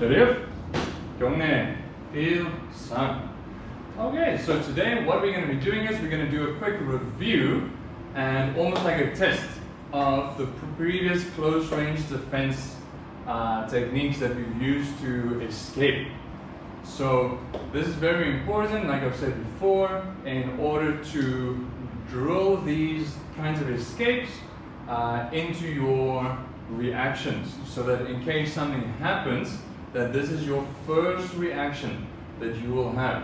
Rip, Kyungnae, Il, Sang. Okay, so today what we're going to be doing is we're going to do a quick review and almost like a test of the previous close range defense techniques that we've used to escape. So this is very important, like I've said before, in order to drill these kinds of escapes into your reactions, so that in case something happens, that this is your first reaction that you will have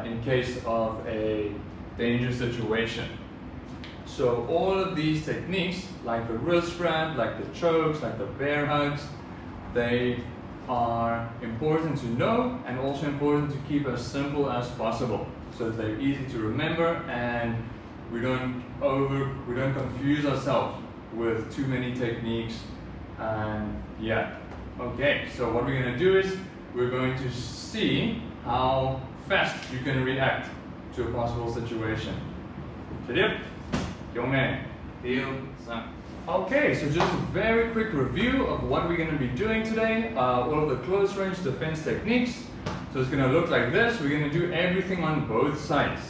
in case of a dangerous situation. So all of these techniques, like the wrist grab, like the chokes, like the bear hugs, they are important to know and also important to keep as simple as possible, so that they're easy to remember and we don't confuse ourselves with too many techniques. And yeah, okay, so what we're going to do is we're going to see how fast you can react to a possible situation. Okay, so just a very quick review of what we're going to be doing today, all of the close range defense techniques. So it's going to look like this. We're going to do everything on both sides.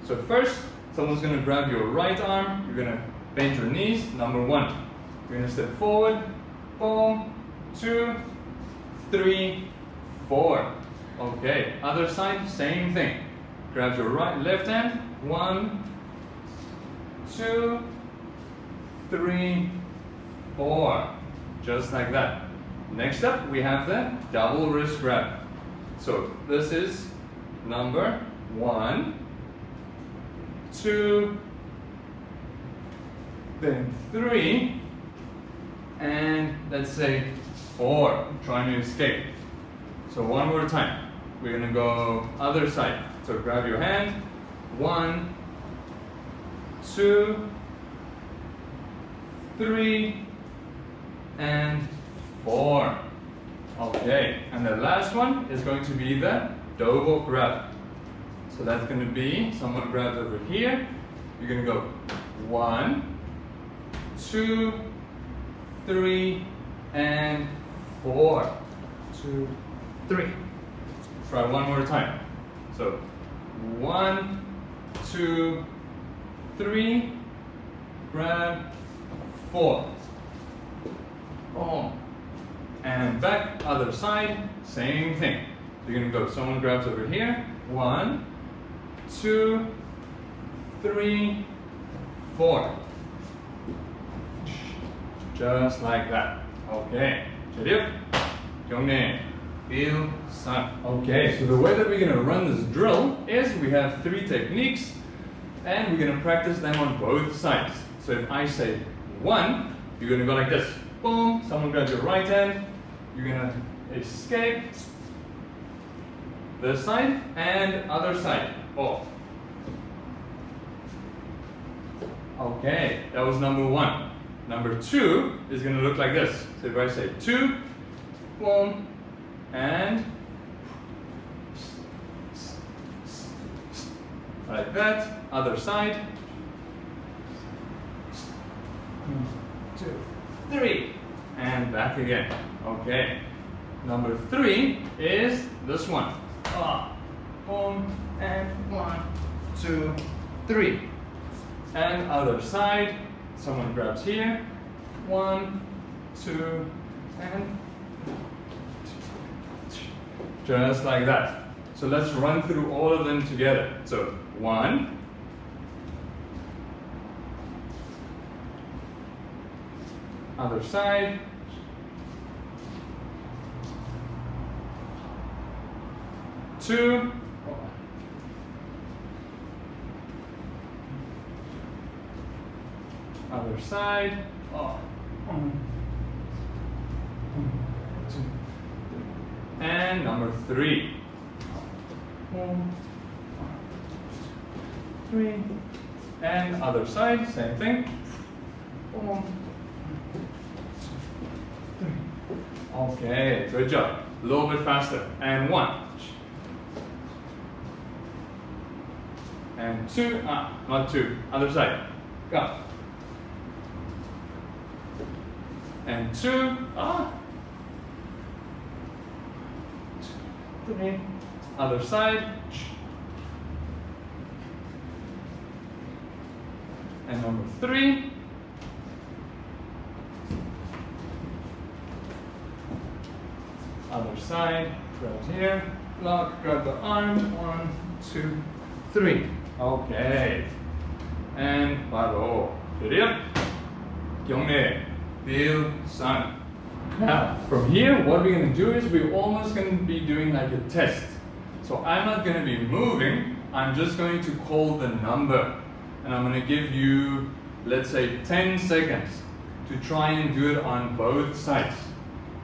So first, someone's going to grab your right arm, you're going to bend your knees, number 1. You're going to step forward, boom, 2, 3, 4. Okay, other side, same thing. Grab your left hand, 1, 2, 3, 4. Just like that. Next up, we have the double wrist grab. So this is number 1, 2, then 3, and let's say 4, trying to escape. So one more time, we're going to go other side. So grab your hand, 1, 2, 3, and 4. Okay, and the last one is going to be the double grab. So that's going to be, someone grabs over here, you're going to go 1, 2, 3, and 4. 2, 3. Try one more time. So 1, 2, 3, grab, 4. Boom. And back, other side, same thing. So you're going to go, someone grabs over here, 1, 2, 3, 4. Just like that. Okay. Okay, so the way that we're going to run this drill is we have 3 techniques and we're going to practice them on both sides. So if I say 1, you're going to go like this. Boom, someone grabs your right hand, you're going to escape this side and other side. Oh. Okay, that was number 1. Number 2 is going to look like this. So if I say 2, boom, and like that, other side, 2, 3, and back again. Okay. Number 3 is this one. Boom, and 1, 2, 3. And other side, someone grabs here, 1, 2, and just like that. So let's run through all of them together. So 1, other side, 2, other side, 1, 2, and number 3. 1, 3, and other side, same thing. 1, 2, 3. Okay, good job. A little bit faster. And 1. And 2, not 2, other side. Go. And 2, 3. Other side. And number 3. Other side. Grab here. Lock. Grab the arm. 1, 2, 3. Okay. And 바로 드립. 경례. Bill. Sun. Now, from here, what we're going to do is we're almost going to be doing like a test. So I'm not going to be moving, I'm just going to call the number. And I'm going to give you, let's say, 10 seconds to try and do it on both sides.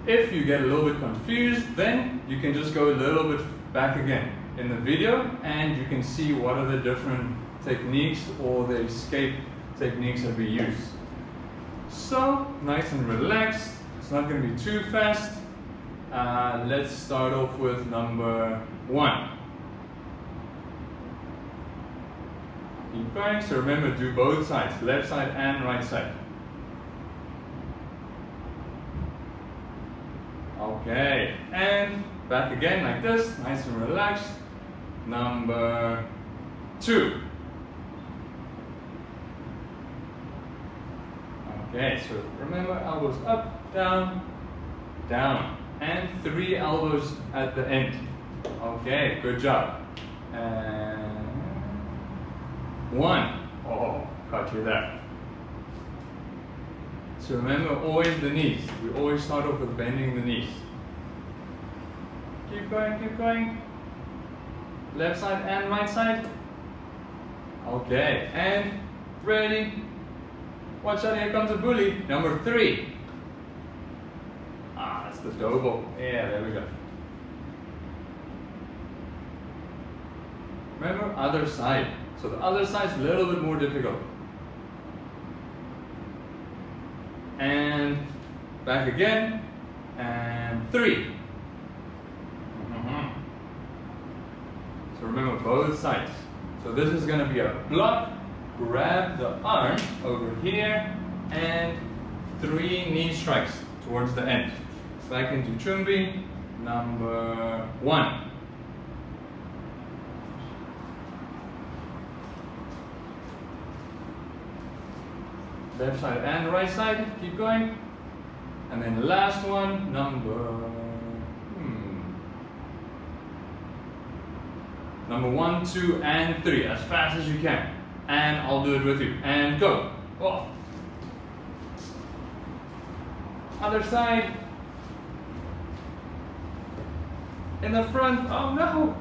If you get a little bit confused, then you can just go a little bit back again in the video and you can see what are the different techniques or the escape techniques that we use. So, nice and relaxed. It's not going to be too fast. Let's start off with number 1. Keep going. So remember, do both sides, left side and right side. Okay, and back again like this, nice and relaxed. Number 2. Okay, so remember, elbows up, down, down, and 3 elbows at the end. Okay, good job. And 1. Oh, got you there. So remember, always the knees. We always start off with bending the knees. Keep going, keep going. Left side and right side. Okay, and ready. Watch out, here comes a bully. Number 3. Ah, that's the double. Yeah, there we go. Remember, other side. So the other side is a little bit more difficult. And back again. And 3. So remember, both sides. So this is going to be a block. Grab the arm over here and 3 knee strikes towards the end. Back into Chumbi, number 1. Left side and right side, keep going. And then the last one, number 1, 2, and 3, as fast as you can. And I'll do it with you. And go. Oh. Other side. In the front. Oh no.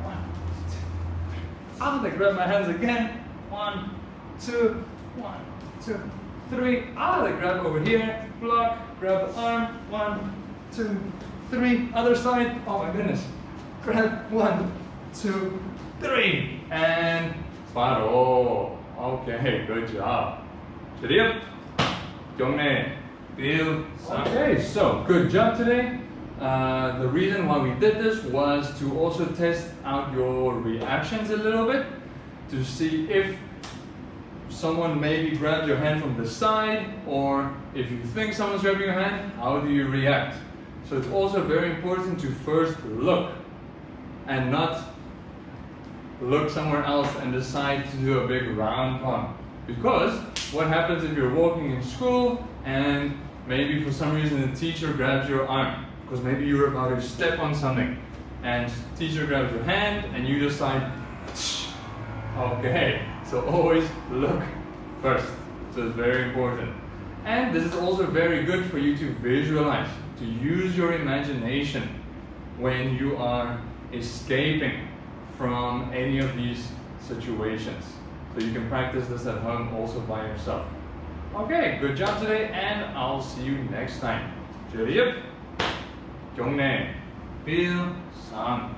1, 2. I'm gonna grab my hands again. 1, 2, 1, 2, 3. I'm gonna grab over here. Block. Grab the arm. 1, 2, 3. Other side. Oh my goodness. Grab 1, 2, 3. And paro. Okay, good job. Chirip. Gyongnae. Bill. Okay, so good job today. The reason why we did this was to also test out your reactions a little bit to see if someone maybe grabbed your hand from the side, or if you think someone's grabbing your hand, how do you react? So it's also very important to first look and not look somewhere else and decide to do a big round palm. Because what happens if you're walking in school and maybe for some reason the teacher grabs your arm because maybe you're about to step on something and teacher grabs your hand and you decide, okay, so always look first. So it's very important. And this is also very good for you to visualize, to use your imagination when you are escaping from any of these situations. So you can practice this at home also by yourself. Okay, good job today, and I'll see you next time. Chirip, Gyongnae, Bill, Sam.